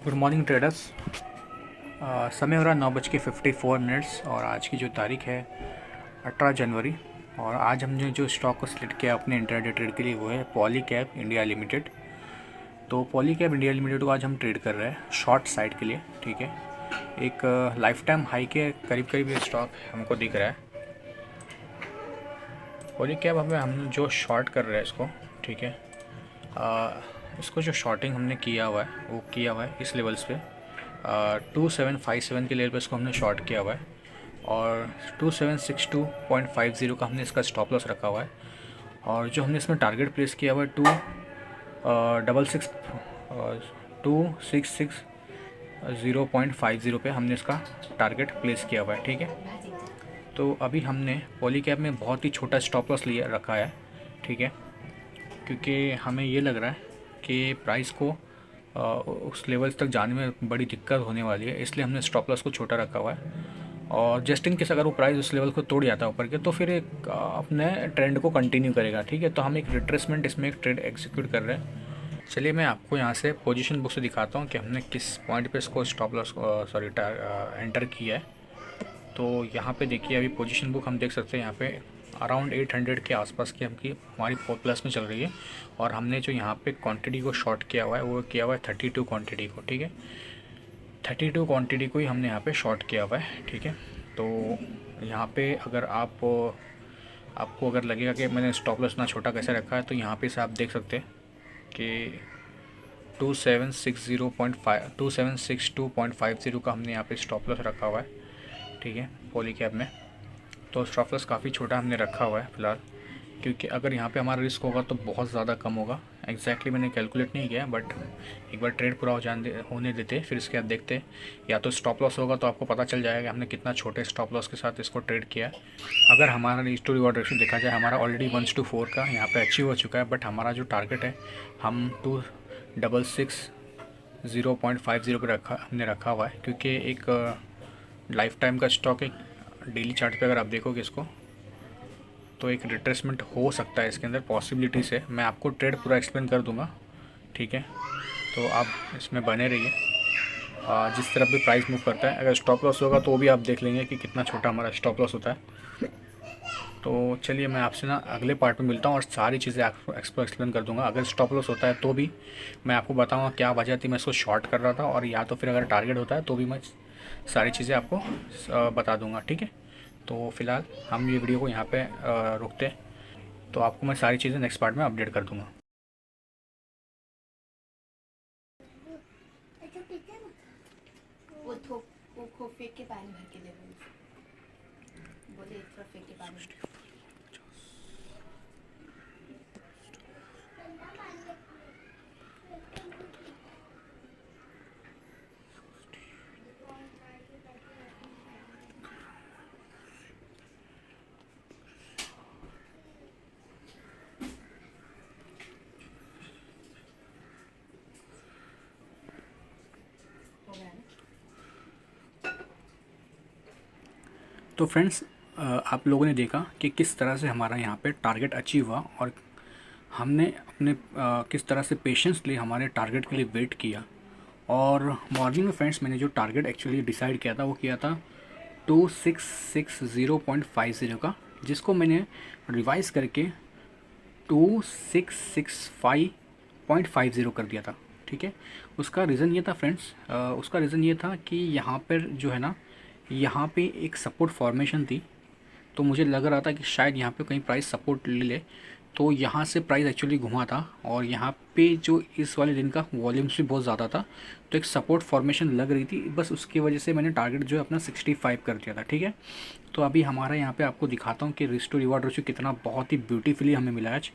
Good morning traders. समय हो रहा 9:54 और आज की जो तारीख है 18 जनवरी। और आज हमने जो स्टॉक को सिलेक्ट किया अपने इंट्राडे ट्रेड के लिए वो है पॉलीकैब इंडिया लिमिटेड। तो पॉलीकैब इंडिया लिमिटेड को आज हम ट्रेड कर रहे हैं शॉर्ट साइड के लिए। ठीक है, एक लाइफ टाइम हाई के करीब करीब ये स्टॉक हमको दिख रहा है। पॉलीकैब हमें हम जो शॉर्ट कर रहे हैं इसको, ठीक है, इसको जो शॉर्टिंग हमने किया हुआ है वो किया हुआ है इस लेवल्स पे 2757 के लेवल पे इसको हमने शॉर्ट किया हुआ है। और 2762.50 का हमने इसका स्टॉप लॉस रखा हुआ है। और जो हमने इसमें टारगेट प्लेस किया हुआ है 2660.50 पे हमने इसका टारगेट प्लेस किया हुआ है। ठीक है, तो अभी हमने पॉलीकैब में बहुत ही छोटा स्टॉप लॉस लिया रखा है। ठीक है, क्योंकि हमें ये लग रहा है कि प्राइस को उस लेवल तक जाने में बड़ी दिक्कत होने वाली है, इसलिए हमने स्टॉप लॉस को छोटा रखा हुआ है। और जस्ट इन केस अगर वो प्राइस उस लेवल को तोड़ जाता है ऊपर के, तो फिर एक अपने ट्रेंड को कंटिन्यू करेगा। ठीक है, तो हम एक रिट्रेसमेंट इसमें एक ट्रेड एग्जीक्यूट कर रहे हैं। चलिए मैं आपको यहाँ से पोजीशन बुक से दिखाता हूँ कि हमने किस पॉइंट पे इसको स्टॉप लॉस एंटर किया है। तो यहाँ पे देखिए अभी पोजीशन बुक हम देख सकते हैं यहाँ पे अराउंड 800 के आसपास की हमारी प्लस में चल रही है। और हमने जो यहाँ पे क्वांटिटी को शॉर्ट किया हुआ है वो किया हुआ है 32 क्वांटिटी को। ठीक है, 32 क्वांटिटी को ही हमने यहाँ पे शॉर्ट किया हुआ है। ठीक है, तो यहाँ पे अगर आपको अगर लगेगा कि मैंने स्टॉप लॉस ना छोटा कैसे रखा है, तो यहाँ पे से आप देख सकते हैं कि 2762.50 का हमने यहाँ पे स्टॉप लॉस रखा हुआ है। ठीक है, पॉलीकैब में तो स्टॉप लॉस काफ़ी छोटा हमने रखा हुआ है फ़िलहाल, क्योंकि अगर यहाँ पे हमारा रिस्क होगा तो बहुत ज़्यादा कम होगा। एग्जैक्टली मैंने कैलकुलेट नहीं किया, बट एक बार ट्रेड पूरा होने देते फिर इसके बाद देखते। या तो स्टॉप लॉस होगा तो आपको पता चल जाएगा कि हमने कितना छोटे स्टॉप लॉस के साथ इसको ट्रेड किया है। अगर हमारा रिस्क टू रिवॉर्ड रेशियो देखा जाए, हमारा ऑलरेडी 1:4 का यहाँ पे अचीव हो चुका है। बट हमारा जो टारगेट है हम 2660.50 पे हमने रखा हुआ है, क्योंकि एक लाइफ टाइम का स्टॉक है। डेली चार्ट पे अगर आप देखोगे इसको तो एक रिट्रेसमेंट हो सकता है इसके अंदर पॉसिबिलिटीज़ है। मैं आपको ट्रेड पूरा एक्सप्लेन कर दूंगा। ठीक है, तो आप इसमें बने रहिए। जिस तरफ भी प्राइस मूव करता है, अगर स्टॉप लॉस होगा तो वो भी आप देख लेंगे कि कितना छोटा हमारा स्टॉप लॉस होता है। तो चलिए मैं आपसे ना अगले पार्ट में मिलता हूँ और सारी चीज़ें आपको एक्सप्लेन कर दूंगा। अगर स्टॉप लॉस होता है तो भी मैं आपको बताऊँगा क्या वजह थी मैं इसको शॉर्ट कर रहा था, और या तो फिर अगर टारगेट होता है तो भी मैं सारी चीज़ें आपको बता दूंगा। ठीक है, तो फिलहाल हम ये वीडियो को यहाँ पे रोकते हैं। तो आपको मैं सारी चीज़ें नेक्स्ट पार्ट में अपडेट कर दूंगा। वो थोक वो खो फेंक के पानी भर के दे बोले एक तरफ फेंक के पानी। हो गया ना? तो फ्रेंड्स, आप लोगों ने देखा कि किस तरह से हमारा यहाँ पे टारगेट अचीव हुआ, और हमने अपने किस तरह से पेशेंसली हमारे टारगेट के लिए वेट किया। और मॉर्निंग में फ्रेंड्स मैंने जो टारगेट एक्चुअली डिसाइड किया था वो किया था 2660.50 का, जिसको मैंने रिवाइज़ करके 2665.50 कर दिया था। ठीक है, उसका रीज़न ये था फ्रेंड्स, उसका रीज़न ये था कि यहाँ पर जो है ना, यहाँ पे एक सपोर्ट फॉर्मेशन थी। तो मुझे लग रहा था कि शायद यहाँ पे कहीं प्राइस सपोर्ट ले ले, तो यहाँ से प्राइस एक्चुअली घुमा था। और यहाँ पे जो इस वाले दिन का वॉल्यूम्स भी बहुत ज़्यादा था, तो एक सपोर्ट फॉर्मेशन लग रही थी। बस उसकी वजह से मैंने टारगेट जो है अपना 65 कर दिया था। ठीक है, तो अभी हमारा यहाँ पे आपको दिखाता हूँ कि रिस्क टू रिवॉर्ड रेशियो कितना बहुत ही ब्यूटीफुली हमें मिला आज।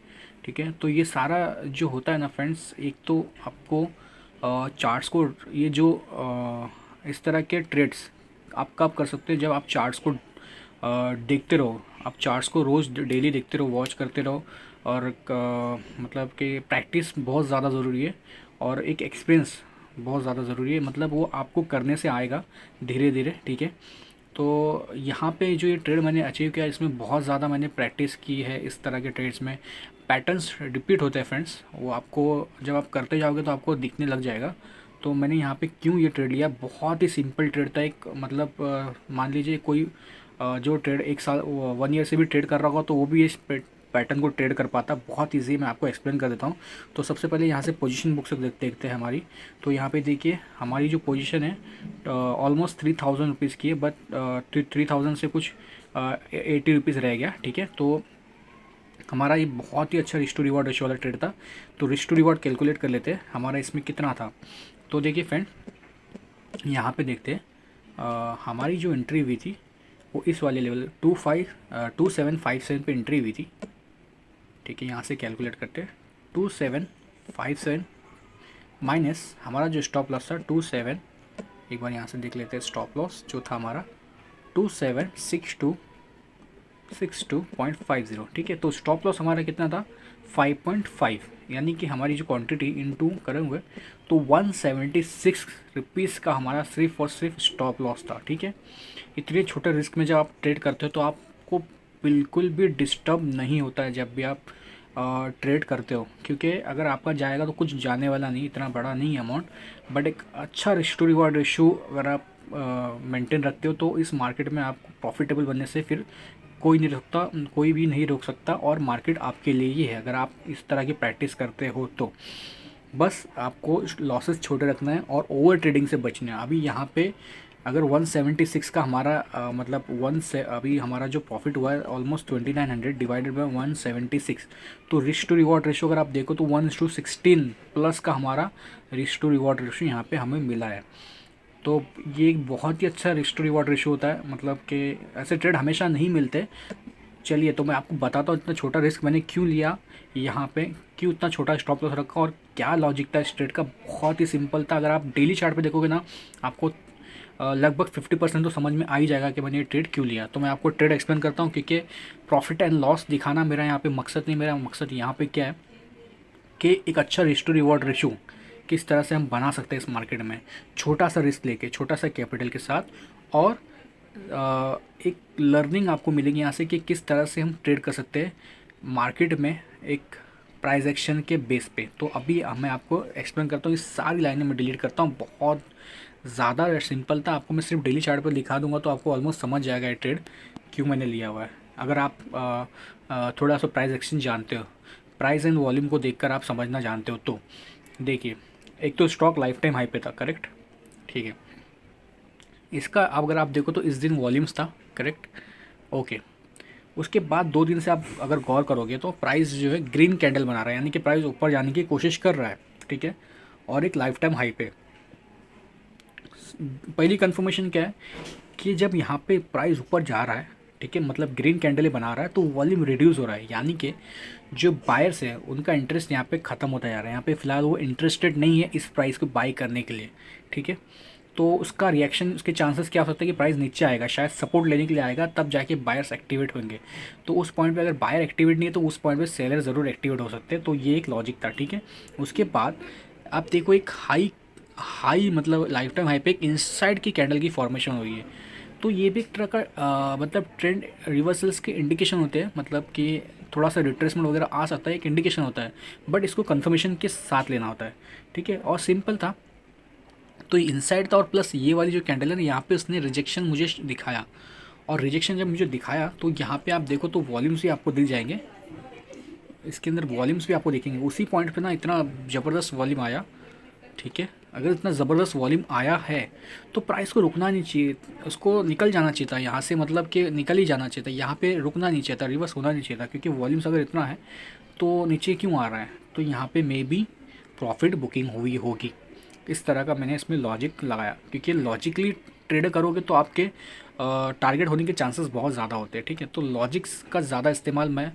ठीक है, तो ये सारा जो होता है ना फ्रेंड्स, एक तो आपको चार्ट्स को, ये जो इस तरह के ट्रेड्स आप कब कर सकते हैं, जब आप चार्ट्स को देखते रहो। आप चार्ट्स को रोज़ डेली देखते रहो, वॉच करते रहो। और मतलब कि प्रैक्टिस बहुत ज़्यादा ज़रूरी है, और एक एक्सपीरियंस बहुत ज़्यादा ज़रूरी है। मतलब वो आपको करने से आएगा धीरे धीरे। ठीक है, तो यहाँ पे जो ये ट्रेड मैंने अचीव किया, इसमें बहुत ज़्यादा मैंने प्रैक्टिस की है। इस तरह के ट्रेड्स में पैटर्न्स रिपीट होते हैं फ्रेंड्स, वो आपको जब आप करते जाओगे तो आपको दिखने लग जाएगा। तो मैंने यहाँ पे क्यों ये ट्रेड लिया, बहुत ही सिंपल ट्रेड था। एक मतलब मान लीजिए कोई जो ट्रेड 1 साल 1 ईयर से भी ट्रेड कर रहा होगा तो वो भी इस पैटर्न को ट्रेड कर पाता। बहुत ईजी, मैं आपको एक्सप्लेन कर देता हूँ। तो सबसे पहले यहाँ से पोजीशन बुक से देखते हैं हमारी। तो यहाँ पे देखिए हमारी जो पोजीशन है ऑलमोस्ट 3000 रुपीज़ की है, बट 3000 से कुछ 80 रुपीज़ रह गया, ठीक है। तो हमारा ये बहुत ही अच्छा रिस्क टू रिवॉर्ड रेशियो वाला ट्रेड था। तो रिस्क टू रिवॉर्ड कैलकुलेट कर लेते हैं हमारा इसमें कितना था। तो देखिए फ्रेंड, यहाँ पे देखते हैं हमारी जो एंट्री हुई थी वो इस वाले लेवल 2757 पे एंट्री हुई थी, ठीक है। यहाँ से कैलकुलेट करते हैं 2757 माइनस हमारा जो स्टॉप लॉस था 27, एक बार यहाँ से देख लेते हैं स्टॉप लॉस जो था हमारा 2762.50, ठीक है। तो स्टॉप लॉस हमारा कितना था 5.5, यानी कि हमारी जो क्वांटिटी इनटू करेंगे तो 176 रुपीज़ का हमारा सिर्फ और सिर्फ स्टॉप लॉस था, ठीक है। इतने छोटे रिस्क में जब आप ट्रेड करते हो तो आपको बिल्कुल भी डिस्टर्ब नहीं होता है जब भी आप ट्रेड करते हो, क्योंकि अगर आपका जाएगा तो कुछ जाने वाला नहीं, इतना बड़ा नहीं अमाउंट। बट एक अच्छा रिस्क टू रिवॉर्ड रेशियो अगर आप मेंटेन रखते हो तो इस मार्केट में आपको प्रॉफिटेबल बनने से फिर कोई भी नहीं रोक सकता, और मार्केट आपके लिए ही है अगर आप इस तरह की प्रैक्टिस करते हो तो। बस आपको लॉसेस छोटे रखना है और ओवर ट्रेडिंग से बचना है। अभी यहाँ पे अगर 176 का हमारा मतलब अभी हमारा जो प्रॉफिट हुआ है ऑलमोस्ट 2900 डिवाइडेड बाय 176, तो रिस्क टू रिवॉर्ड रेशियो अगर आप देखो तो 1:16 प्लस का हमारा रिस्क टू रिवॉर्ड रेशियो यहाँ पे हमें मिला है। तो ये एक बहुत ही अच्छा रिस्क टू रिवॉर्ड रेशियो होता है, मतलब कि ऐसे ट्रेड हमेशा नहीं मिलते। चलिए तो मैं आपको बताता हूँ इतना छोटा रिस्क मैंने क्यों लिया, यहाँ पे क्यों इतना छोटा स्टॉप लॉस रखा और क्या लॉजिक था इस ट्रेड का। बहुत ही सिंपल था, अगर आप डेली चार्ट पे देखोगे ना आपको लगभग 50% तो समझ में आ ही जाएगा कि मैंने ये ट्रेड क्यों लिया। तो मैं आपको ट्रेड एक्सप्लेन करता हूँ, क्योंकि प्रॉफिट एंड लॉस दिखाना मेरा यहाँ पे मकसद नहीं, मेरा मकसद यहाँ पे क्या है कि एक अच्छा रिस्क टू रिवॉर्ड रेशियो किस तरह से हम बना सकते हैं इस मार्केट में, छोटा सा रिस्क लेके, छोटा सा कैपिटल के साथ। और एक लर्निंग आपको मिलेगी यहाँ से कि किस तरह से हम ट्रेड कर सकते हैं मार्केट में एक प्राइस एक्शन के बेस पे। तो अभी मैं आपको एक्सप्लेन करता हूँ, इस सारी लाइनें मैं डिलीट करता हूँ। बहुत ज़्यादा सिंपल था, आपको मैं सिर्फ डेली चार्ट पर दिखा दूंगा तो आपको ऑलमोस्ट समझ जाएगा ये ट्रेड क्यों मैंने लिया हुआ है। अगर आप थोड़ा सा प्राइस एक्शन जानते हो, प्राइस एंड वॉल्यूम को देखकर आप समझना जानते हो, तो देखिए एक तो स्टॉक लाइफ टाइम हाई पे था, करेक्ट, ठीक है। इसका अब अगर आप देखो तो इस दिन वॉल्यूम्स था, करेक्ट, ओके। उसके बाद 2 दिन से आप अगर गौर करोगे तो प्राइस जो है ग्रीन कैंडल बना रहा है, यानी कि प्राइस ऊपर जाने की कोशिश कर रहा है, ठीक है, और एक लाइफ टाइम हाई पे। पहली कंफर्मेशन क्या है कि जब यहाँ पे प्राइस ऊपर जा रहा है, ठीक है, मतलब ग्रीन कैंडल बना रहा है तो वॉल्यूम रिड्यूस हो रहा है, यानी कि जो बायर्स है उनका इंटरेस्ट यहाँ पे ख़त्म होता जा रहा है। यहाँ पे फिलहाल वो इंटरेस्टेड नहीं है इस प्राइस को बाई करने के लिए, ठीक है। तो उसका रिएक्शन, उसके चांसेस क्या हो सकते हैं कि प्राइस नीचे आएगा, शायद सपोर्ट लेने के लिए आएगा, तब जाके बायर्स एक्टिवेट होंगे। तो उस पॉइंट पे अगर बायर एक्टिवेट नहीं है तो उस पॉइंट पे सेलर ज़रूर एक्टिवेट हो सकते हैं। तो ये एक लॉजिक था, ठीक है। उसके बाद आप देखो एक हाई मतलब लाइफ टाइम हाई पे एक इनसाइड की कैंडल की फॉर्मेशन हुई है। तो ये भी एक तरह का मतलब ट्रेंड रिवर्सल्स के इंडिकेशन होते हैं, मतलब कि थोड़ा सा रिट्रेसमेंट वगैरह आ सकता है, एक इंडिकेशन होता है, बट इसको कंफर्मेशन के साथ लेना होता है, ठीक है। और सिंपल था, तो इनसाइड था, और प्लस ये वाली जो कैंडल है ना यहाँ पे उसने रिजेक्शन मुझे दिखाया, और रिजेक्शन जब मुझे दिखाया तो यहाँ पे आप देखो तो वॉल्यूम्स भी आपको दिख जाएंगे, इसके अंदर वॉल्यूम्स भी आपको दिखेंगे। उसी पॉइंट पे ना इतना ज़बरदस्त वॉल्यूम आया, ठीक है। अगर इतना ज़बरदस्त वॉल्यूम आया है तो प्राइस को रुकना नहीं चाहिए, उसको निकल जाना चाहिए था यहाँ से, मतलब कि निकल ही जाना चाहिए था, यहाँ पे रुकना नहीं चाहिए था, रिवर्स होना नहीं चाहिए था, क्योंकि वॉल्यूम्स अगर इतना है तो नीचे क्यों आ रहा है, तो यहाँ पे मे बी प्रॉफिट बुकिंग हुई होगी। इस तरह का मैंने इसमें लॉजिक लगाया, क्योंकि लॉजिकली ट्रेड करोगे तो आपके टारगेट होने के चांसेस बहुत ज़्यादा होते हैं, ठीक है। तो लॉजिक्स का ज़्यादा इस्तेमाल मैं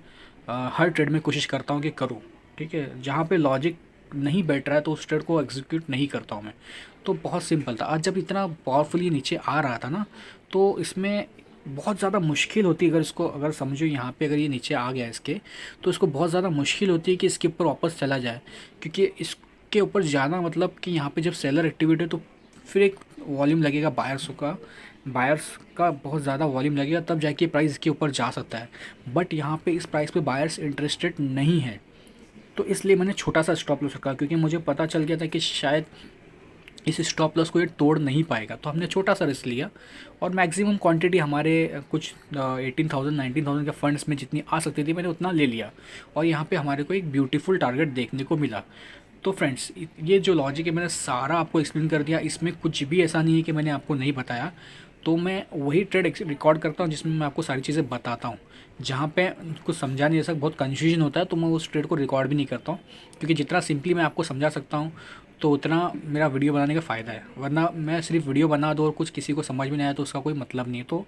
हर ट्रेड में कोशिश करता हूँ कि करूँ, ठीक है। जहाँ पे लॉजिक नहीं बैठ रहा है तो उस ट्रेड को एग्जीक्यूट नहीं करता हूँ मैं। तो बहुत सिंपल था, आज जब इतना पावरफुली नीचे आ रहा था ना तो इसमें बहुत ज़्यादा मुश्किल होती है, अगर इसको अगर समझो यहाँ पे अगर ये नीचे आ गया इसके, तो इसको बहुत ज़्यादा मुश्किल होती है कि इसके ऊपर वापस चला जाए, क्योंकि इसके ऊपर जाना मतलब कि यहाँ पे जब सेलर एक्टिवेट है तो फिर एक वॉल्यूम लगेगा बायर्स का बहुत ज़्यादा वॉल्यूम लगेगा, तब जाके प्राइस इसके ऊपर जा सकता है। बट यहाँ पे इस प्राइस पे बायर्स इंटरेस्टेड नहीं है, तो इसलिए मैंने छोटा सा स्टॉप लॉस रखा, क्योंकि मुझे पता चल गया था कि शायद इस स्टॉप लॉस को ये तोड़ नहीं पाएगा। तो हमने छोटा सा रिस्क लिया और मैक्सिमम क्वांटिटी हमारे कुछ 18,000 19,000 के फंड्स में जितनी आ सकती थी मैंने उतना ले लिया, और यहाँ पे हमारे को एक ब्यूटीफुल टारगेट देखने को मिला। तो फ्रेंड्स, ये जो लॉजिक है मैंने सारा आपको एक्सप्लेन कर दिया, इसमें कुछ भी ऐसा नहीं है कि मैंने आपको नहीं बताया। तो मैं वही ट्रेड रिकॉर्ड करता हूँ जिसमें मैं आपको सारी चीज़ें बताता हूँ। जहाँ पे कुछ समझाने जैसा बहुत कन्फ्यूजन होता है तो मैं उस ट्रेड को रिकॉर्ड भी नहीं करता हूँ, क्योंकि जितना सिंपली मैं आपको समझा सकता हूँ तो उतना मेरा वीडियो बनाने का फ़ायदा है। वरना मैं सिर्फ वीडियो बना दूँ और कुछ किसी को समझ में नहीं आया तो उसका कोई मतलब नहीं है। तो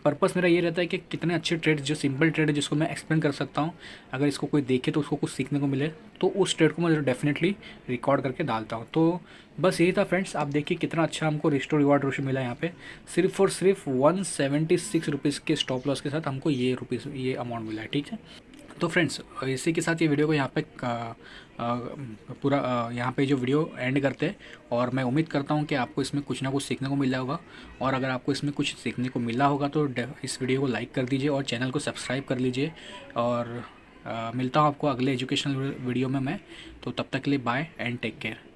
पर्पस मेरा ये रहता है कि कितने अच्छे ट्रेड, जो सिंपल ट्रेड है जिसको मैं एक्सप्लेन कर सकता हूँ, अगर इसको कोई देखे तो उसको कुछ सीखने को मिले, तो उस ट्रेड को मैं डेफिनेटली रिकॉर्ड करके डालता हूँ। तो बस यही था फ्रेंड्स, आप देखिए कितना अच्छा हमको रिस्टोर रिवार्ड रेशियो मिला यहाँ पे। सिर्फ और सिर्फ 176 रुपीज़ के स्टॉप लॉस के साथ हमको ये अमाउंट मिला है, ठीक है। तो फ्रेंड्स, इसी के साथ ये वीडियो को यहाँ पे पूरा यहाँ पे जो वीडियो एंड करते हैं, और मैं उम्मीद करता हूँ कि आपको इसमें कुछ ना कुछ सीखने को मिला होगा। और अगर आपको इसमें कुछ सीखने को मिला होगा तो इस वीडियो को लाइक कर दीजिए और चैनल को सब्सक्राइब कर लीजिए। और मिलता हूँ आपको अगले एजुकेशनल वीडियो में मैं। तो तब तक के लिए बाय एंड टेक केयर।